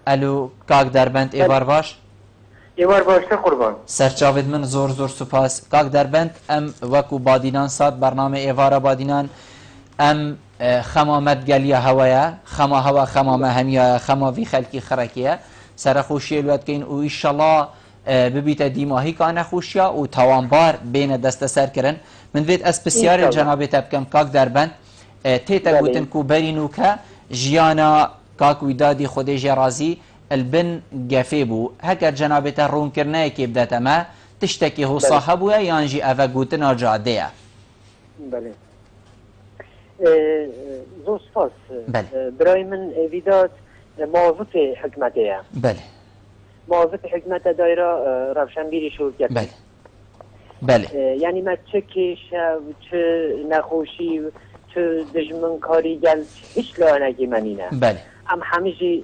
الو کاک دربند ایوار باش؟ ایوار باشته قربان. سرچاوید من زور زور سپاس. کاک دربند ام وکو بادینان ساد برنامه ایوارا بادینان ام خمامت گلیا هوایا خما هوا خما مهمیا خما وی خلکی خرکیه سرخوشی الوت کین و ایشالله ببیت دیماهی کانه خوشیا و توانبار بین دست سر کرن من وید اسپسیار جناب تبکم کاک دربند تیتا گوتن کو برینو که جیانا کاک ویدادی خودی رازی البن گفی بو هکر جناب رون کرنه که بدت ما تشتکی هو صاحبویا یانجی اوه گوتن آجاده بله زور سپاس. برای من ویداد موظف حکمته. بله موظف حکمت دایره روشنبیری شروع کرد. بله بله یعنی ما چه کش چه نخوشی چه دشمن کاری گل هیچ لعنتی منینه. بله ام همیشه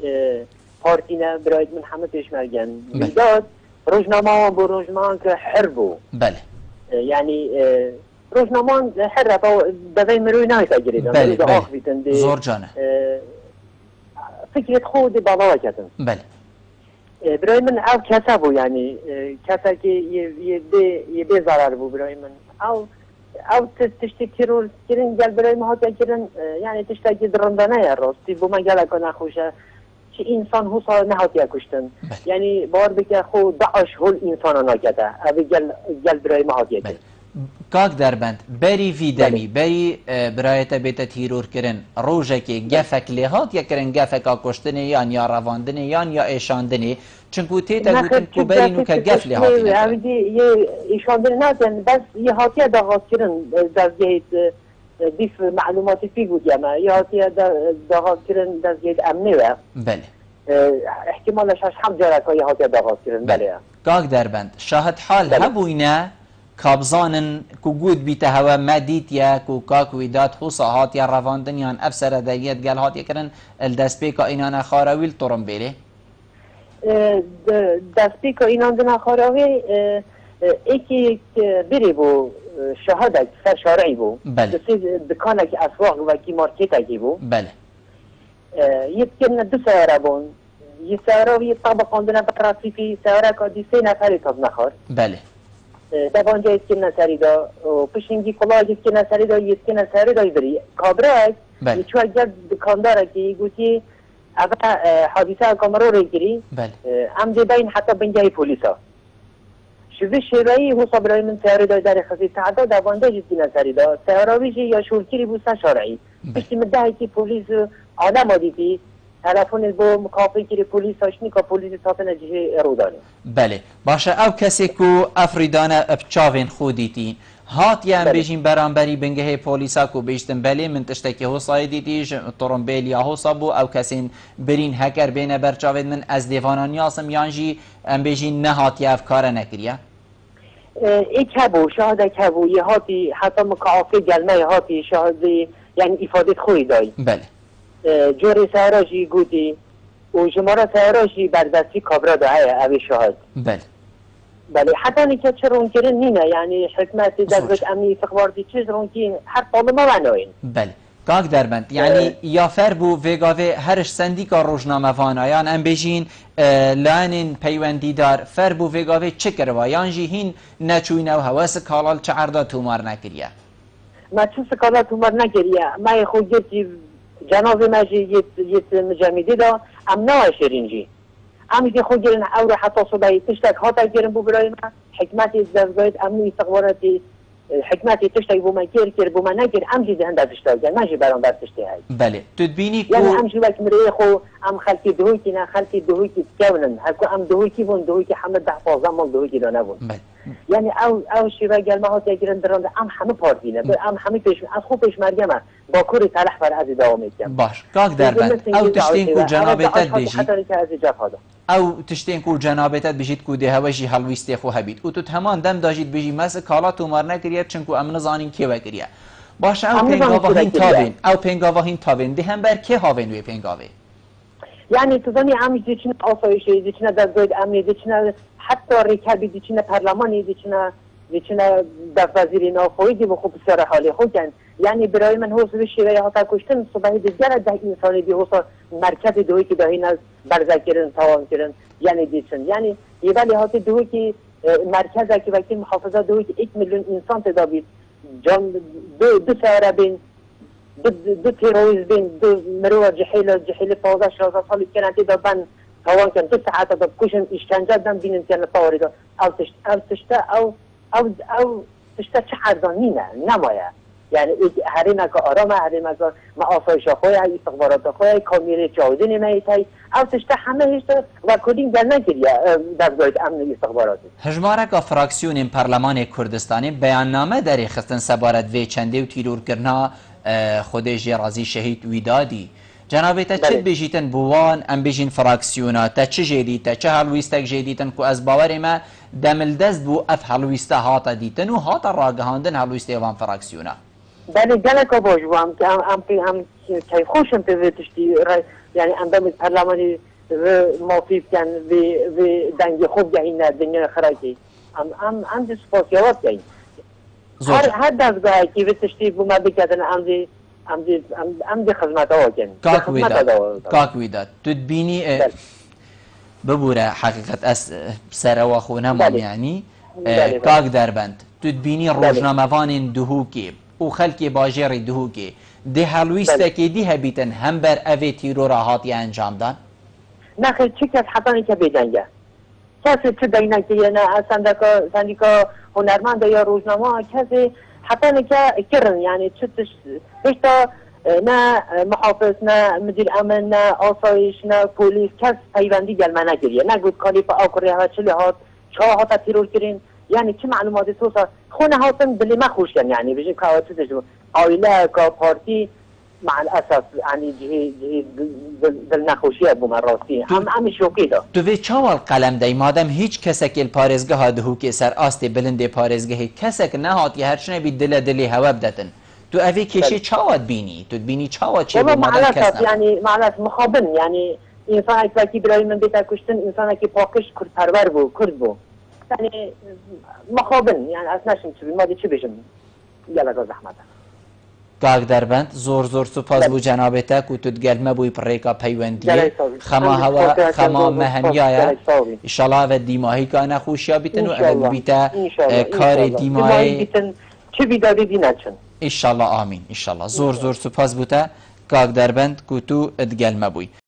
پارتینه برای من همه پیشمرگن ویداد روزنامه با روزنامه که حربو. بله یعنی روزنامه حرب او دوای مروی نایت اگریدن. بله زور جانه فکرت خود بالا کردن. بله برای من او کسا بو یعنی کسا که یه بی ضرر بو برای من او تشتی تیرور کرن گل برای ما هاتی کرن یعنی تشتی درندانه یا راستی بو من گل اکا نخوشه چه انسان حوصا نهاتی کشتن یعنی بار بکه خود دعاش هول انسان ناکده او گل برای ما هاتی کرن کاک دربند بری ویدمی بری برایت بیت تیرور کرن روژه که گفک لیهات یا کرن گفک کشتنه یا رواندنه یا ایشاندنه چونکو تیتا گوتن که بری نو که گف لیهاتی نکرن یه ایشاندنه نکرن بس یه هاتی داغاز کرن دزگهید دیف معلوماتی فی بود یه هاتی داغاز کرن دزگهید امنی و بله احتمالش هش هم جارک های هاتی داغاز کرن بله کاک دربند شاهد حال هبوینه کابزانن کو گود بیت هوا مدیت یا کو کاک ویدات حصاهات یا رواندن یا افسر دایت گل هات یکرن الدست بیکا اینان خاراویل طرم بیره دست بیکا اینان دنا خاراوی ایکی بری بو شهادت سر شارعی بو بله دکانه که اسواق و کی مارکت کی بو بله یکم دو سیاره بون یه سیاره و یه طبقان دنا براسیفی سیاره که دی سه نفری تاز نخور بله دبانجا اسکن نسری دا و پشنگی کلاج اسکن نسری دا اسکن نسری دا بری کابرای چو اگر دکانداره که گویی اول حادثه کامرو رو گیری ام دیدین حتی بنجای پلیسا شوی شیرایی حساب برای من سیاره دا در خصی تعدا دبانجا اسکن نسری دا سیاراویجی یا شورکیری بوسن شارعی پشتی مدهی که پلیس آدم آدیدی تلفن با مکافی که پلیس هاشنی که پلیس ساتن جهه رودانی بله باشه او کسی کو افریدانه ابچاوین خودیتین هات یا بیشین برانبری بنگه پلیسا کو بیشتن بله من تشتکی حصای دیتیش طرمبیل یا حصابو او کسین برین هکر بین برچاوید من از دیوانانی آسم یانجی ام بیشین نه هات یا افکار نکریه ایک هبو شاهده هبو یه هاتی حتی مکافی گلمه هاتی شاهده یعنی افادت خوی دای بله جوری سهراشی گویی و جمهور سهراشی بردستی کابرا دعای اوی شاهد بله حتی نیکه چه رون کرن نینه یعنی حکمت دست امنی استخباراتی چیز رون که هر طالبه منوین بله کاک دربند یعنی یافر بو وگاوه هرش سندیکا روزنامه وانایان ام بیشین لانین پیوندی دار فر بو وگاوه چه کروا یانجی هین نچوینه و حواس کالال چه عرضا تومار نکریه ما چه سکالا تومار نکریه ما خود گرتی جناب مجی یت مجمدی دا ام نه شرینجی امی که خود گرن اور حتی صبحی تشتک هاتا گرن بو برای ما حکمت زوجات امنی استخباراتی حکمتی تشتک بو ما کر بو ما نگر ام جی دهنده تشتک ما جی برام بر تشتی های بله تدبینی کو یعنی ام جی وقت مریه خو ام خلکی دوی کی نه خلکی دوی کی کونن هکو ام دوی کی بون دوی کی حمد ده فازم مال دوی کی دانه بون یعنی او شیوه گل ما هاتا گرن درنده ام همه پارتینه ام همه پیش از خوب پیش مرگم با کوری تلح بر از دوام میکنم باش کاک دربند او تشتین کو جنابتت بیشی او تشتین کو جنابتت بیشید کو ده هوشی حلویستی خو هبید او تو تمام دم داشید بیشی مس کالا تو مار نکریه چون کو امن زانین کی وکریه باش او پنگاواهین تاوین او پنگاواهین تاوین ده هم بر کی هاوین وی پنگاوه یعنی تو زنی امی دیچن آسایشی دیچن دزگاید امنی دیچن حتی ریکابی دیچن پارلمانی دیچن دست وزیری ناخویی و خوب سر حالی خود کن یعنی برای من هوس بشی و یا تا کشتن صبح دیگر ده انسانی دی هوس مرکز دوی که دهین از برزه کردن توان کردن یعنی دیشن یعنی یه ولی هات دوی که مرکز که وقتی محافظه دوی که 1 میلیون انسان تدابیر جان دو سعره بین دو تیروریست بین دو مروه جحیل 15 سالی کنن تدابن توان کردن 2 ساعت داد کشن اشکنجه دن بینن که نفاوری داد او تشتا چه ارزانی نمایه یعنی هرینه که آرامه هرینه که ما آسایش خوی استخبارات خوی کامیره جاویده نمیتای او تشتا همه هشتا و کدین در نگیریه دستگاه امن استخباراتی هجماره که فراکسیون پارلمان کردستانی بیاننامه داری خستن سبارت وی چنده و تیرور کرنا خودش رازی شهید ویدادی جنابه تا چه بجیتن بوان ام بجین فراکسیونا تا چه جدیدن چه حلویستک جدیدن که از باور ما دمل دست بو اف حلویسته هاتا دیتن و هاتا راگهاندن حلویسته وان فراکسیونا بله گله که باجو هم که خوشم تشتی یعنی اندام پارلمانی موفیف کن و دنگ خوب گهینه دنیا خراجی هم دی سپاسیوات گهین هر دستگاه که به تشتی بو ما بکردن هم دی خدمت ها گهین کاک ویداد تو بینی ببوره حقیقت از سروا خونم یعنی کاک دربند تو بینی روزنامه‌وان دهوکی و خلکی باجری دهوکی ده حلویسته که دی هبیتن هم بر اوی تیرو راحاتی انجام دان؟ نه خیلی چی کس حتانی که بیدنگه کسی چه دینه که نه سندیکا هنرمند یا روزنامه کسی حتانی که کرن یعنی چه هشتا نه محافظ نه مدیر امن نه آسایش نه پولیس کس پیوندی گلمه نگیریه نه گود کالی پا آکره ها چلی هات چه هاتا تیرور کرین یعنی چه معلوماتی توسا خونه هاتن بلی ما خوش کن یعنی بجیم که آتیزشون آیله که پارتی مع الاسف یعنی جهی دل نخوشیه بومن راستی هم شوکی دا تو وی چاوال قلم دی مادم هیچ کسک پارزگاه ها دهو که سر آست بلند پارزگاهی کسک نهاتی هرچنه بی دلی هوا بدتن تو اوی کشی چاواد بینی تو بینی چاواد چه بی مادم کس نه یعنی معلومات مخابن یعنی انسان اکی برای من بیتا کشتن انسان اکی پاکش کرد پرور بو کرد بو یعنی مخابن یعنی از نشیم چی مادی چی بشم یلا زحمت کاک دربند زور سپاس بو جنابتا که تو دگلمه بوی پریکا پیوندیه خما هوا خما مهمیه ایشالله و دیماهی که نخوشیا بیتن و اول بیتا کار دیماهی چه بیداری دینا چن ایشالله آمین ایشالله زور سپاس بوتا کاک دربند که تو دگلمه بوی